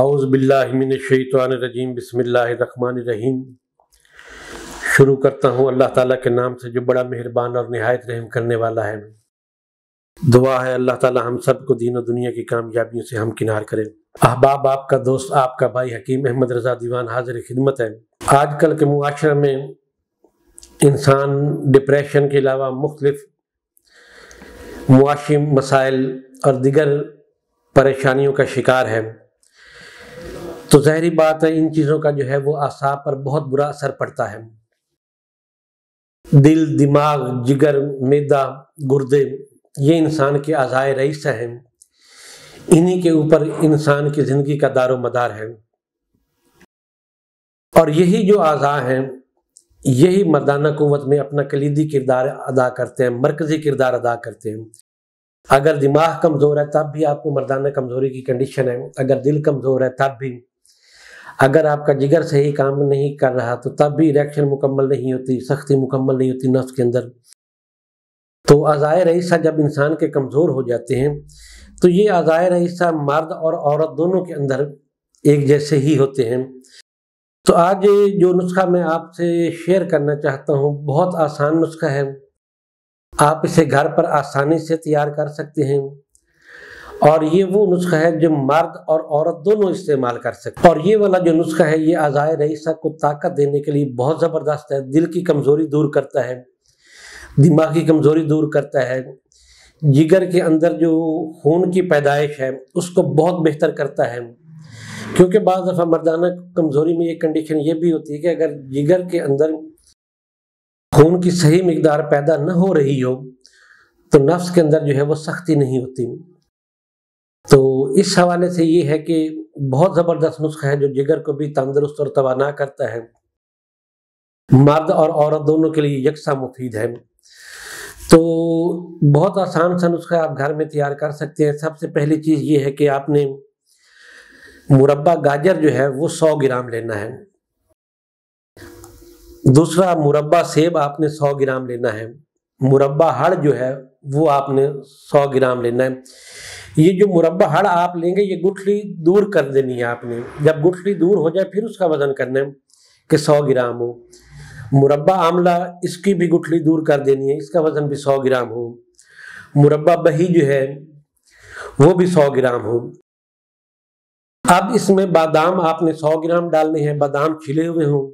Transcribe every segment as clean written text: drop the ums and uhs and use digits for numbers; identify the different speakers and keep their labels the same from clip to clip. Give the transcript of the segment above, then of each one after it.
Speaker 1: اعوذ باللہ من الشیطان الرجیم، بسم اللہ الرحمن الرحیم۔ شروع کرتا ہوں اللہ تعالیٰ کے نام سے جو بڑا مہربان اور نہایت رحم کرنے والا ہے۔ دعا ہے اللہ تعالیٰ ہم سب کو دین و دنیا کی کامیابیوں سے ہمکنار کرے۔ احباب، آپ کا دوست، آپ کا بھائی حکیم احمد رضا دیوان حاضر خدمت ہے۔ آج کل کے معاشرے میں انسان ڈپریشن کے علاوہ مختلف معاشی مسائل اور دیگر پریشانیوں کا شکار ہے، تو ظاہری بات ہے ان چیزوں کا جو ہے وہ اعصاب پر بہت برا اثر پڑتا ہے۔ دل، دماغ، جگر، معدہ، گردے، یہ انسان کے اعضائے رئیسہ ہیں، انہی کے اوپر انسان کی زندگی کا دار و مدار ہے، اور یہی جو اعضاء ہیں یہی مردانہ قوت میں اپنا کلیدی کردار ادا کرتے ہیں، مرکزی کردار ادا کرتے ہیں۔ اگر دماغ کمزور ہے تب بھی آپ کو مردانہ کمزوری کی کنڈیشن ہے، اگر دل کمزور ہے تب بھی، اگر آپ کا جگر صحیح کام نہیں کر رہا تو تب بھی ریئیکشن مکمل نہیں ہوتی، سختی مکمل نہیں ہوتی نفس کے اندر۔ تو اعضائے رئیسہ جب انسان کے کمزور ہو جاتے ہیں تو یہ اعضائے رئیسہ مرد اور عورت دونوں کے اندر ایک جیسے ہی ہوتے ہیں۔ تو آج جو نسخہ میں آپ سے شیئر کرنا چاہتا ہوں بہت آسان نسخہ ہے، آپ اسے گھر پر آسانی سے تیار کر سکتے ہیں، اور یہ وہ نسخہ ہے جو مرد اور عورت دونوں استعمال کر سکتے ہیں۔ اور یہ والا جو نسخہ ہے یہ اعضائے رئیسہ کو طاقت دینے کے لیے بہت زبردست ہے، دل کی کمزوری دور کرتا ہے، دماغی کمزوری دور کرتا ہے، جگر کے اندر جو خون کی پیدائش ہے اس کو بہت بہتر کرتا ہے، کیونکہ بعض دفعہ مردانہ کمزوری میں یہ کنڈیشن یہ بھی ہوتی ہے کہ اگر جگر کے اندر خون کی صحیح مقدار پیدا نہ ہو رہی ہو تو نفس کے اندر جو ہے وہ سختی نہیں ہوتی۔ تو اس حوالے سے یہ ہے کہ بہت زبردست نسخہ ہے جو جگر کو بھی تندرست اور توانا کرتا ہے، مرد اور عورت دونوں کے لیے یکساں مفید ہے۔ تو بہت آسان سا نسخہ آپ گھر میں تیار کر سکتے ہیں۔ سب سے پہلی چیز یہ ہے کہ آپ نے مربع گاجر جو ہے وہ 100 گرام لینا ہے، دوسرا مربع سیب آپ نے 100 گرام لینا ہے، مربع ہڑ جو ہے وہ آپ نے 100 گرام لینا ہے۔ یہ جو مربع ہڑ آپ لیں گے یہ گٹھلی دور کر دینی ہے آپ نے، جب گٹھلی دور ہو جائے پھر اس کا وزن کرنا ہے کہ 100 گرام ہو۔ مربع آملہ، اس کی بھی گٹھلی دور کر دینی ہے، اس کا وزن بھی 100 گرام ہو۔ مربع بہی جو ہے وہ بھی 100 گرام ہو۔ اب اس میں بادام آپ نے 100 گرام ڈالنے ہیں، بادام چھلے ہوئے ہوں۔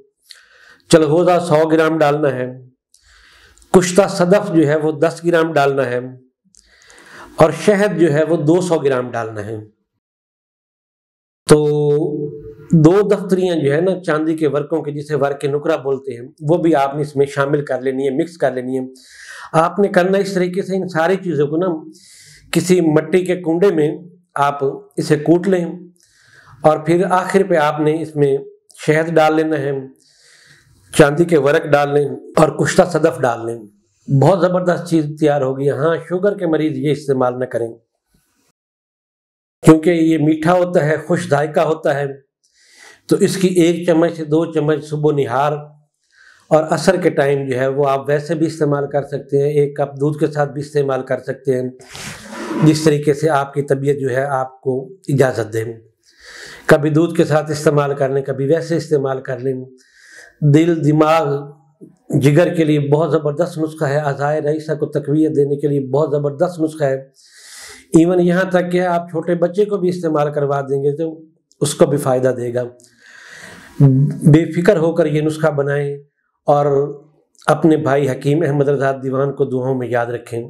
Speaker 1: چلغوزہ 100 گرام ڈالنا ہے، کشتہ صدف جو ہے وہ 10 گرام ڈالنا ہے، اور شہد جو ہے وہ 200 گرام ڈالنا ہے۔ تو 2 دفتریاں جو ہے نا چاندی کے ورقوں کے، جسے ورق نقرہ بولتے ہیں، وہ بھی آپ نے اس میں شامل کر لینی ہے، مکس کر لینی ہے۔ آپ نے کرنا اس طریقے سے ان ساری چیزوں کو نا کسی مٹی کے کنڈے میں آپ اسے کوٹ لیں، اور پھر آخر پہ آپ نے اس میں شہد ڈال لینا ہے، چاندی کے ورق ڈال لیں اور کشتہ صدف ڈال لیں، بہت زبردست چیز تیار ہوگی۔ ہاں، شوگر کے مریض یہ استعمال نہ کریں کیونکہ یہ میٹھا ہوتا ہے، خوش ذائقہ ہوتا ہے، تو اس کی 1 چمچ سے 2 چمچ صبح و نہار اور عصر کے ٹائم جو ہے وہ آپ ویسے بھی استعمال کر سکتے ہیں، 1 کپ دودھ کے ساتھ بھی استعمال کر سکتے ہیں، جس طریقے سے آپ کی طبیعت جو ہے آپ کو اجازت دیں۔ کبھی دودھ کے ساتھ استعمال کر لیں، کبھی ویسے استعمال کر لیں۔ دل، دماغ، جگر کے لیے بہت زبردست نسخہ ہے، اعضائے رئیسہ کو تقویت دینے کے لیے بہت زبردست نسخہ ہے۔ ایون یہاں تک کہ آپ چھوٹے بچے کو بھی استعمال کروا دیں گے تو اس کو بھی فائدہ دے گا۔ بے فکر ہو کر یہ نسخہ بنائیں اور اپنے بھائی حکیم احمد رضا دیوان کو دعاؤں میں یاد رکھیں۔